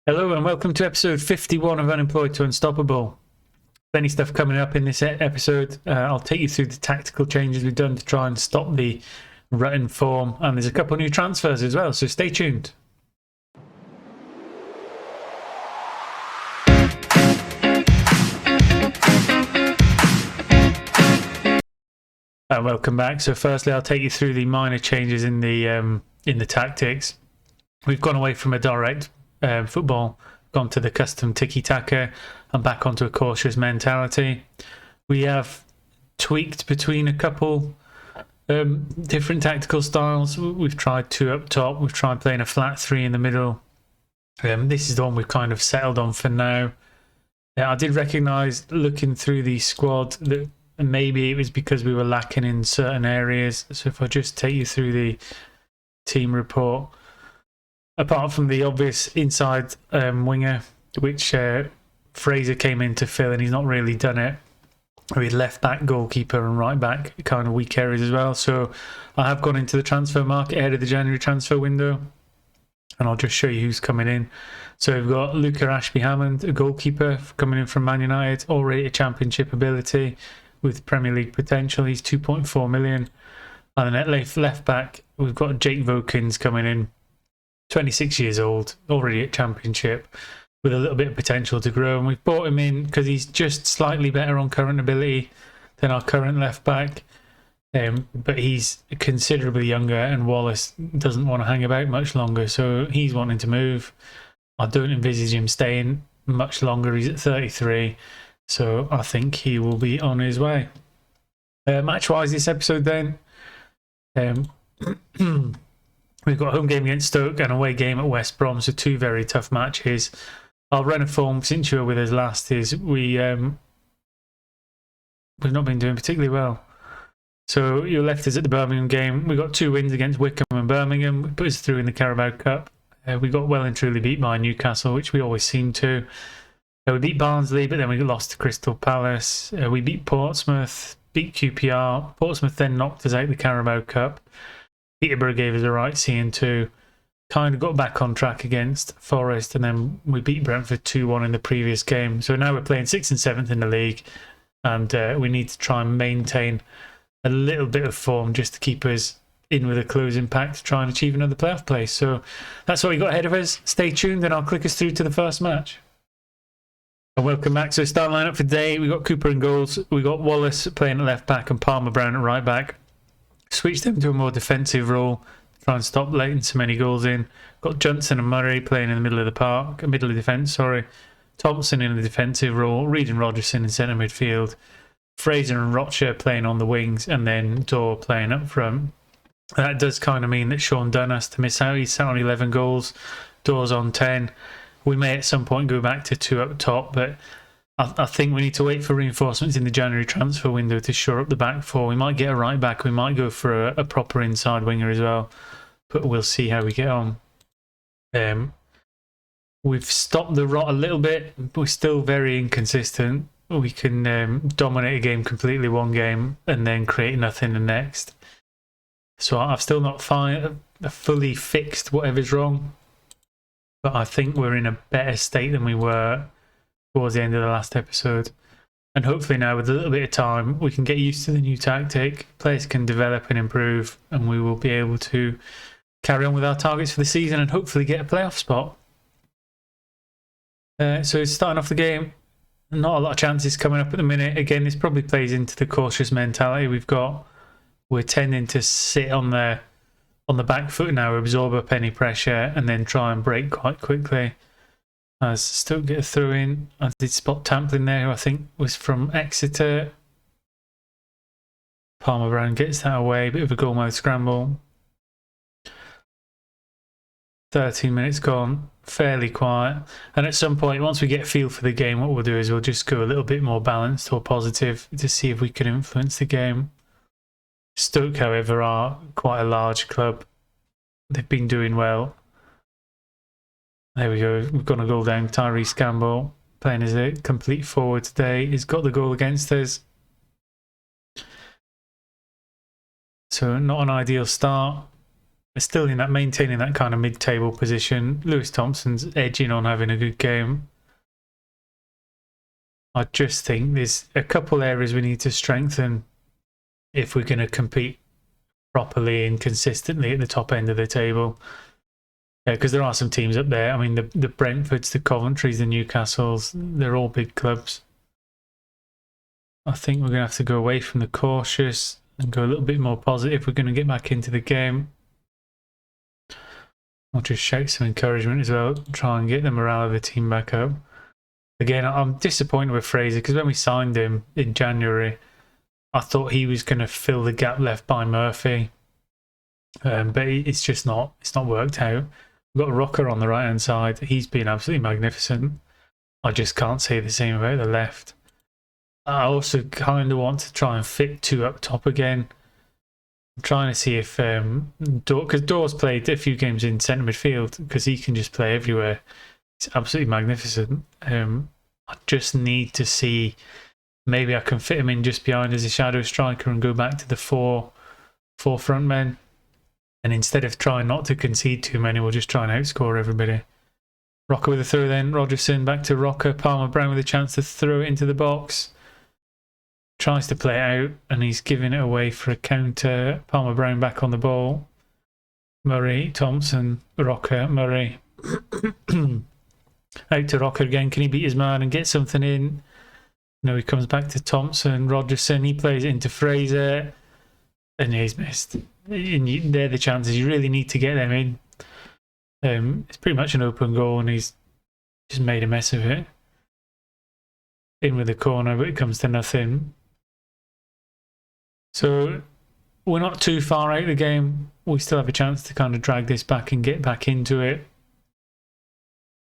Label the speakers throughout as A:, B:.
A: Hello and welcome to episode 51 of Unemployed to Unstoppable. Plenty stuff coming up in this episode. I'll take you through the tactical changes we've done to try and stop the rut in form, and there's a couple of new transfers as well, so stay tuned. Welcome back. So firstly, I'll take you through the minor changes in the tactics. We've gone away from a direct football, gone to the custom tiki-taka and back onto a cautious mentality. We have tweaked between a couple different tactical styles. We've tried two up top, we've tried playing a flat three in the middle. This is the one we've kind of settled on for now. I did recognise, looking through the squad, that maybe it was because we were lacking in certain areas. So if I just take you through the team report, apart from the obvious inside winger, which Fraser came in to fill and he's not really done it. We had left back, goalkeeper and right back, kind of weak areas as well. So I have gone into the transfer market ahead of the January transfer window, and I'll just show you who's coming in. So we've got Luca Ashby-Hammond, a goalkeeper coming in from Man United, already a championship ability with Premier League potential. He's 2.4 million. And then at left back, we've got Jake Vokins coming in, 26 years old, already at championship, with a little bit of potential to grow. And we've brought him in because he's just slightly better on current ability than our current left back. But he's considerably younger, and Wallace doesn't want to hang about much longer, so he's wanting to move. I don't envisage him staying much longer. He's at 33, so I think he will be on his way. Match-wise this episode then, we've got a home game against Stoke and away game at West Brom, so two very tough matches. Our run of form since you were with us last is we've not been doing particularly well. So you left us at the Birmingham game. We got two wins against Wycombe and Birmingham. We put us through in the Carabao Cup. We got well and truly beat by Newcastle, which we always seem to. We beat Barnsley, but then we lost to Crystal Palace. We beat Portsmouth, beat QPR. Portsmouth then knocked us out the Carabao Cup. Peterborough gave us a right seeing two. Kind of got back on track against Forest, and then we beat Brentford 2-1 in the previous game. So now we're playing 6th and 7th in the league, and we need to try and maintain a little bit of form just to keep us in with a closing pack to try and achieve another playoff place. So that's what we got ahead of us. Stay tuned and I'll click us through to the first match. And welcome back. So start lineup for today. We got Cooper in goals. We got Wallace playing at left back and Palmer Brown at right back. Switch them to a more defensive role, try and stop letting so many goals in. Got Johnson and Murray playing in the middle of the park, middle of defence, sorry. Thompson in the defensive role, Reid and Rogerson in centre midfield. Fraser and Rocher playing on the wings, and then Dorr playing up front. That does kind of mean that Sean Dunn has to miss out. He's sat on 11 goals, Dorr's on 10. We may at some point go back to two up top, but I think we need to wait for reinforcements in the January transfer window to shore up the back four. We might get a right back, we might go for a proper inside winger as well, but we'll see how we get on. We've stopped the rot a little bit, but we're still very inconsistent. We can dominate a game completely one game and then create nothing the next. So I've still not fully fixed whatever's wrong, but I think we're in a better state than we were towards the end of the last episode. And hopefully now, with a little bit of time, we can get used to the new tactic, players can develop and improve, and we will be able to carry on with our targets for the season and hopefully get a playoff spot. So starting off the game, not a lot of chances coming up at the minute. Again, this probably plays into the cautious mentality we've got. We're tending to sit on the back foot now, absorb up any pressure, and then try and break quite quickly. As Stoke get a throw in, I did spot Tamplin there, who I think was from Exeter. Palmer Brown gets that away, bit of a goal mouth scramble. 13 minutes gone, fairly quiet. And at some point, once we get a feel for the game, what we'll do is we'll just go a little bit more balanced or positive to see if we can influence the game. Stoke, however, are quite a large club. They've been doing well. There we go. We've got a goal down. Tyrese Campbell, playing as a complete forward today, he's got the goal against us. So not an ideal start. They're still in that, maintaining that kind of mid-table position. Lewis Thompson's edging on having a good game. I just think there's a couple areas we need to strengthen if we're going to compete properly and consistently at the top end of the table. Because there are some teams up there. I mean, the Brentfords, the Coventrys, the Newcastles, they're all big clubs. I think we're going to have to go away from the cautious and go a little bit more positive if we're going to get back into the game. I'll just shout some encouragement as well, try and get the morale of the team back up. Again, I'm disappointed with Fraser because when we signed him in January, I thought he was going to fill the gap left by Murphy. But it's just not, it's not worked out. We've got Rocker on the right hand side. He's been absolutely magnificent. I just can't say the same about the left. I also kind of want to try and fit two up top again. I'm trying to see if because Dawes played a few games in centre midfield because he can just play everywhere. It's absolutely magnificent. I just need to see, maybe I can fit him in just behind as a shadow striker and go back to the four front men. And instead of trying not to concede too many, we'll just try and outscore everybody. Rocker with a throw then. Rogerson back to Rocker. Palmer Brown with a chance to throw it into the box. Tries to play it out and he's giving it away for a counter. Palmer Brown back on the ball. Murray, Thompson, Rocker, Murray. Out to Rocker again. Can he beat his man and get something in? No, he comes back to Thompson. Rogerson, he plays it into Fraser. And he's missed. And they're the chances. You really need to get them in. It's pretty much an open goal and he's just made a mess of it. In with the corner, but it comes to nothing. So we're not too far out of the game. We still have a chance to kind of drag this back and get back into it.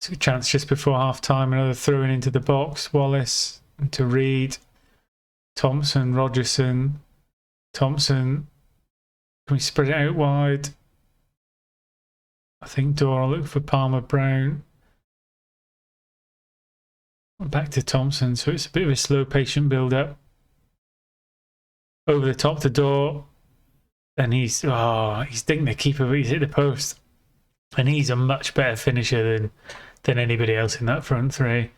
A: It's a chance just before half time. Another throwing into the box. Wallace into Reed. Thompson, Rogerson. Thompson. Can we spread it out wide? I think Dora will look for Palmer Brown. Back to Thompson, so it's a bit of a slow, patient build-up. Over the top to Dor. And he's dinged the keeper, but he's hit the post. And he's a much better finisher than anybody else in that front three.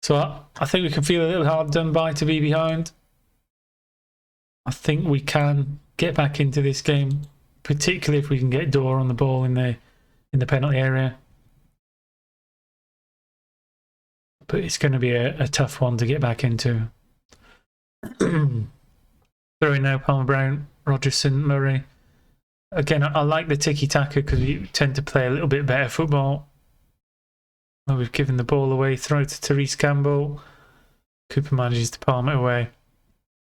A: So I think we can feel a little hard done by to be behind. I think we can get back into this game, particularly if we can get Dor on the ball in the penalty area. But it's going to be a tough one to get back into. Throwing now, Palmer Brown, Rogerson, Murray. Again, I like the tiki-taka because we tend to play a little bit better football. Well, we've given the ball away, throw it to Therese Campbell. Cooper manages to palm it away.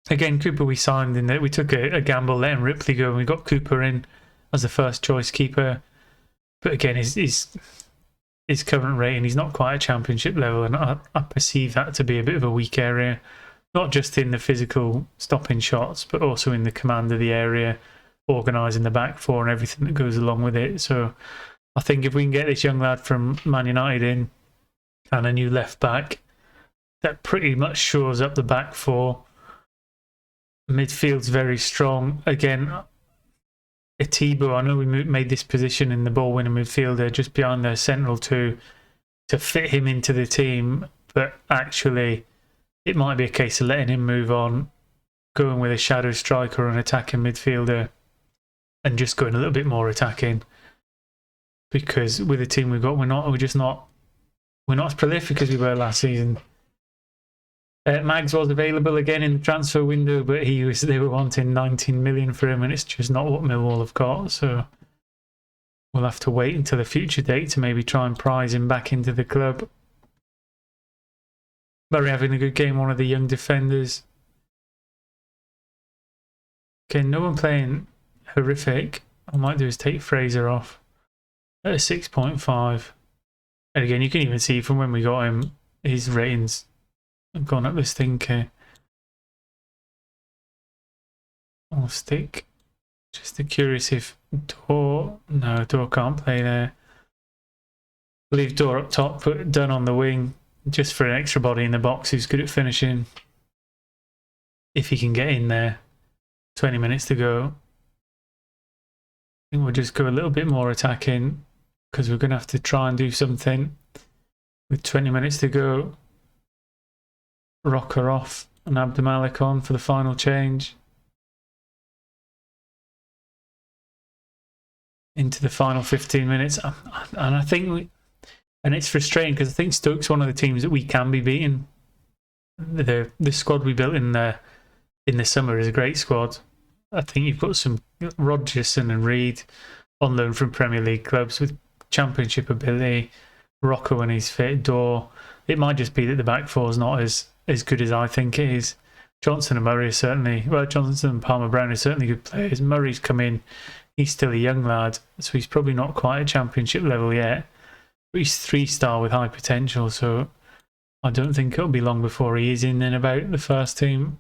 A: Again, Cooper we signed in that we took a gamble letting Ripley go and we got Cooper in as the first choice keeper. But again, his current rating, he's not quite a championship level, and I perceive that to be a bit of a weak area, not just in the physical stopping shots, but also in the command of the area, organising the back four and everything that goes along with it. So I think if we can get this young lad from Man United in and a new left back, that pretty much shores up the back four. Midfield's very strong. Again, Atibo, I know we made this position in the ball-winning midfielder just behind their central two to fit him into the team, but actually it might be a case of letting him move on, going with a shadow striker or an attacking midfielder and just going a little bit more attacking, because with the team we've got, we're not as prolific as we were last season. Mags was available again in the transfer window, but they were wanting 19 million for him, and it's just not what Millwall have got. So we'll have to wait until a future date to maybe try and prize him back into the club. Murray having a good game, one of the young defenders. Okay, no one playing horrific. What I might do is take Fraser off at a 6.5. And again, you can even see from when we got him, his ratings gone up the stinker. I'll stick. Just curious if Dor can't play there. Leave Dor up top, put Dunn on the wing, just for an extra body in the box who's good at finishing. If he can get in there. 20 minutes to go. think we'll just go a little bit more attacking because we're going to have to try and do something with 20 minutes to go. Rocker off and Abdulmalik on for the final change. Into the final 15 minutes. And I think, and it's frustrating because I think Stoke's one of the teams that we can be beating. The squad we built in the summer is a great squad. I think you've got some Rodgerson and Reed on loan from Premier League clubs with championship ability. Rocker when he's fit, Door. It might just be that the back four is not as good as I think it is. Johnson and Murray are certainly, well, Johnson and Palmer Brown are certainly good players. Murray's come in, he's still a young lad, so he's probably not quite at championship level yet. But he's 3-star with high potential, so I don't think it'll be long before he is in and about the first team.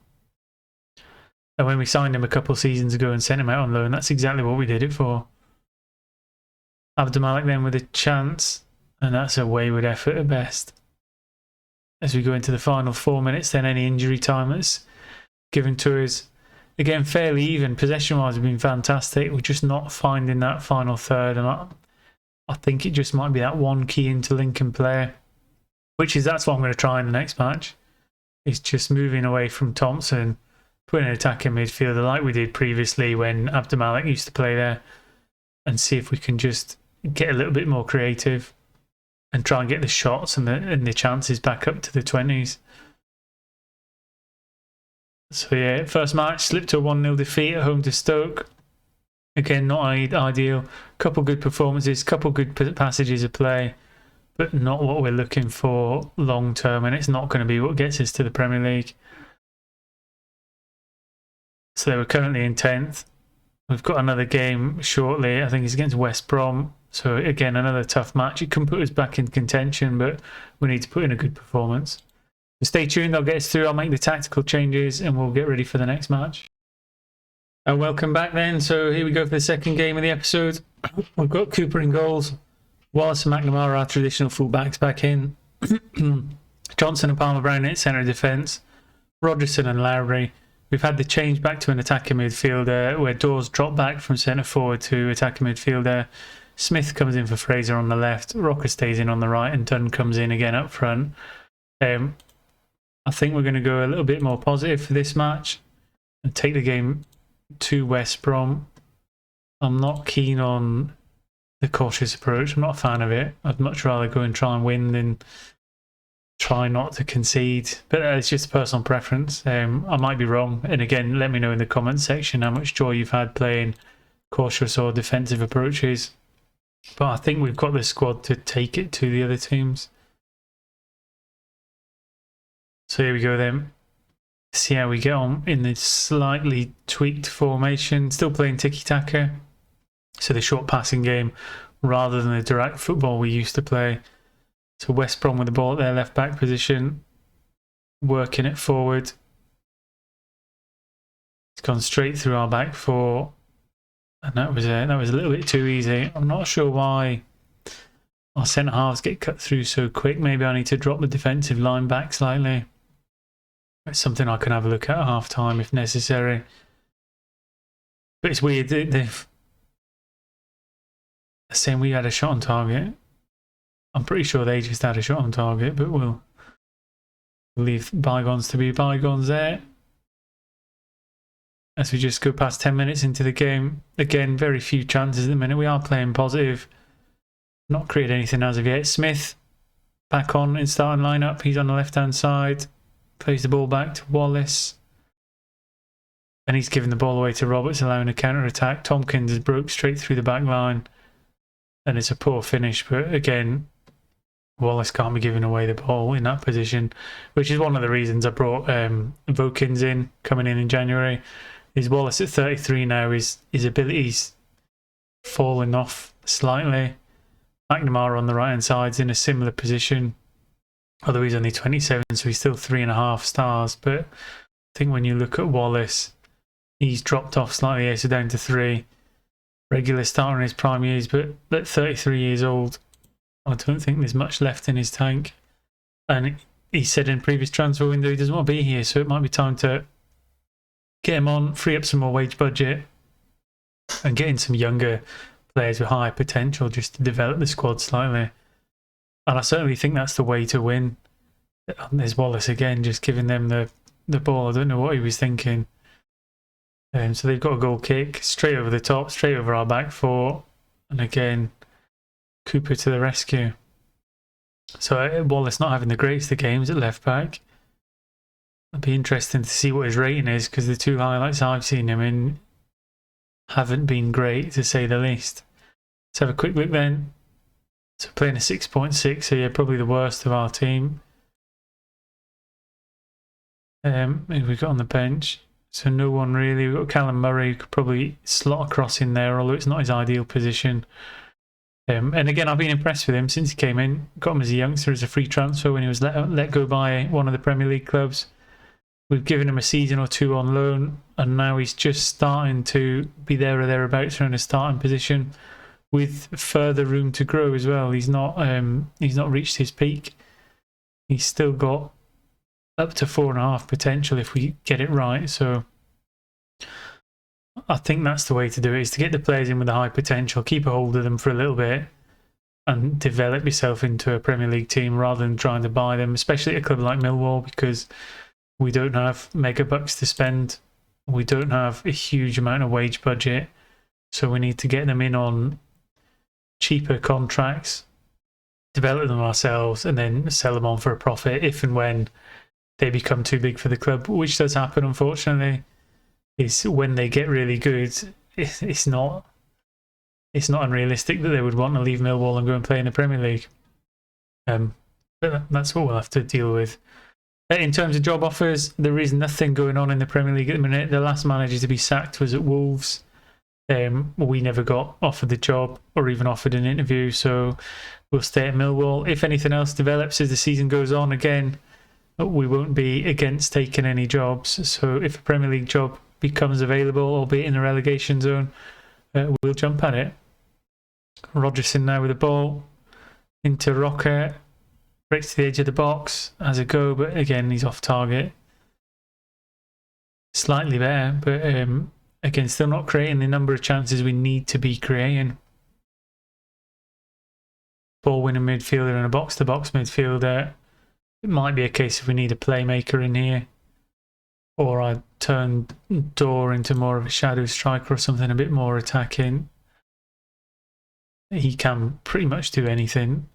A: And when we signed him a couple of seasons ago and sent him out on loan, that's exactly what we did it for. Abdulmalik then with a chance, and that's a wayward effort at best. As we go into the final 4 minutes, then any injury time that's given to us. Again, fairly even. Possession-wise, we've been fantastic. We're just not finding that final third, and I think it just might be that one key interlinking player, that's what I'm going to try in the next match. Is just moving away from Thompson, putting an attacking midfielder like we did previously when Abdulmalik used to play there, and see if we can just get a little bit more creative and try and get the shots and the chances back up to the 20s. So yeah, first match slipped to a 1-0 defeat at home to Stoke. Again, not ideal. Couple good performances, couple good passages of play, but not what we're looking for long term, and it's not going to be what gets us to the Premier League. So we're currently in 10th. We've got another game shortly. I think it's against West Brom. So again, another tough match. It can put us back in contention, but we need to put in a good performance. So stay tuned, I'll get us through. I'll make the tactical changes and we'll get ready for the next match. And welcome back then. So here we go for the second game of the episode. We've got Cooper in goals. Wallace and McNamara, our traditional fullbacks, back in. Johnson and Palmer Brown at centre of defence. Rodgerson and Lowry. We've had the change back to an attacking midfielder where Dawes dropped back from centre forward to attacking midfielder. Smith comes in for Fraser on the left. Rocker stays in on the right and Dunn comes in again up front. I think we're going to go a little bit more positive for this match and take the game to West Brom. I'm not keen on the cautious approach. I'm not a fan of it. I'd much rather go and try and win than try not to concede. But it's just a personal preference. I might be wrong. And again, let me know in the comments section how much joy you've had playing cautious or defensive approaches. But I think we've got the squad to take it to the other teams. So here we go then. See how we get on in this slightly tweaked formation. Still playing tiki-taka. So the short passing game rather than the direct football we used to play. So West Brom with the ball at their left back position. Working it forward. It's gone straight through our back four. And that was a little bit too easy. I'm not sure why our centre halves get cut through so quick. Maybe I need to drop the defensive line back slightly. It's something I can have a look at half time if necessary. But it's weird. They're saying we had a shot on target. I'm pretty sure they just had a shot on target, but we'll leave bygones to be bygones there. As we just go past 10 minutes into the game. Again, very few chances at the minute. We are playing positive. Not created anything as of yet. Smith back on in starting lineup. He's on the left-hand side. Plays the ball back to Wallace. And he's giving the ball away to Roberts, allowing a counter-attack. Tompkins has broke straight through the back line. And it's a poor finish. But again, Wallace can't be giving away the ball in that position. Which is one of the reasons I brought Vokins in, coming in January. Is Wallace at 33 now, his ability's falling off slightly. McNamara on the right hand side is in a similar position, although he's only 27, so he's still 3.5 stars. But I think when you look at Wallace, he's dropped off slightly here, so down to 3. Regular starter in his prime years, but at 33 years old, I don't think there's much left in his tank. And he said in previous transfer window he doesn't want to be here, so it might be time to get him on, free up some more wage budget, and getting some younger players with high potential just to develop the squad slightly. And I certainly think that's the way to win. There's Wallace again, just giving them the ball. I don't know what he was thinking. So they've got a goal kick straight over the top, straight over our back four. And again, Cooper to the rescue. So Wallace not having the greatest of games at left back. It'd be interesting to see what his rating is, because the two highlights I've seen him in haven't been great, to say the least. Let's have a quick look then. So playing a 6.6, so yeah, probably the worst of our team. Who we got on the bench? So no one really. We've got Callum Murray, who could probably slot across in there, although it's not his ideal position. And again, I've been impressed with him since he came in. Got him as a youngster, as a free transfer when he was let go by one of the Premier League clubs. We've given him a season or two on loan, and now he's just starting to be there or thereabouts in a starting position, with further room to grow as well. He's not reached his peak. He's still got up to 4.5 potential if we get it right. So I think that's the way to do it, is to get the players in with a high potential, keep a hold of them for a little bit, and develop yourself into a Premier League team rather than trying to buy them, especially at a club like Millwall, because we don't have mega bucks to spend. We don't have a huge amount of wage budget. So we need to get them in on cheaper contracts, develop them ourselves, and then sell them on for a profit if and when they become too big for the club, which does happen, unfortunately. Is when they get really good, it's not unrealistic that they would want to leave Millwall and go and play in the Premier League. But that's what we'll have to deal with. In terms of job offers, there is nothing going on in the Premier League at the minute. The last manager to be sacked was at Wolves. We never got offered the job or even offered an interview, so we'll stay at Millwall. If anything else develops as the season goes on, again, we won't be against taking any jobs. So if a Premier League job becomes available, albeit in the relegation zone, we'll jump at it. Rogerson now with the ball into Rocker. Breaks to the edge of the box, has a go, but again, he's off target. Slightly better, but again, still not creating the number of chances we need to be creating. Ball winning midfielder and a box-to-box midfielder. It might be a case if we need a playmaker in here, or I turn Door into more of a shadow striker or something a bit more attacking. He can pretty much do anything.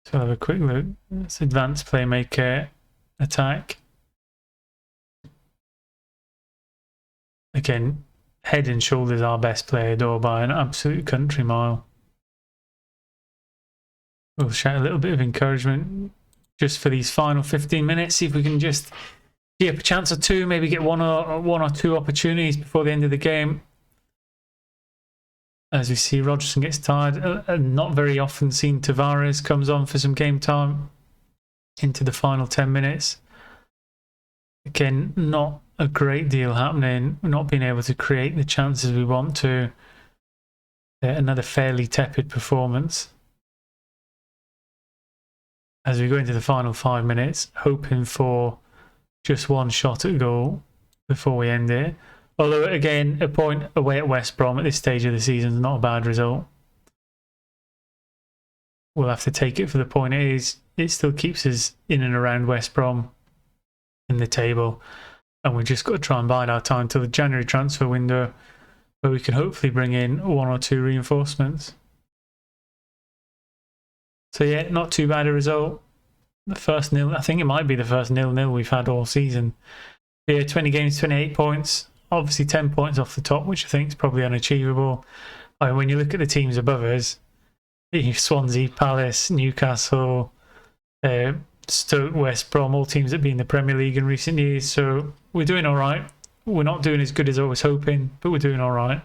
A: So I'll have a quick look. It's advanced playmaker, attack. Again, head and shoulders our best player, Door, by an absolute country mile. We'll shout a little bit of encouragement just for these final 15 minutes. See if we can just get a chance or two, maybe get one or two opportunities before the end of the game. As we see, Rogerson gets tired. Not very often seen Tavares comes on for some game time into the final 10 minutes. Again, not a great deal happening. We're not being able to create the chances we want to. Another fairly tepid performance. As we go into the final 5 minutes, hoping for just one shot at goal before we end it. Although, again, a point away at West Brom at this stage of the season is not a bad result. We'll have to take it for the point it is. It still keeps us in and around West Brom in the table. And we've just got to try and bide our time till the January transfer window, where we can hopefully bring in one or two reinforcements. So yeah, not too bad a result. The first nil, I think it might be the first 0-0 we've had all season. Yeah, 20 games, 28 points. Obviously 10 points off the top, which I think is probably unachievable. I mean, when you look at the teams above us, Swansea, Palace, Newcastle, Stoke, West Brom, all teams that have been in the Premier League in recent years. So we're doing all right. We're not doing as good as I was hoping, but we're doing all right.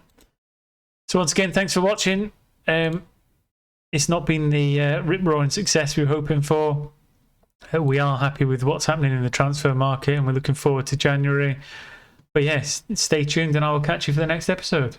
A: So once again, thanks for watching. It's not been the rip-roaring success we were hoping for. We are happy with what's happening in the transfer market, and we're looking forward to January. But yes, stay tuned and I will catch you for the next episode.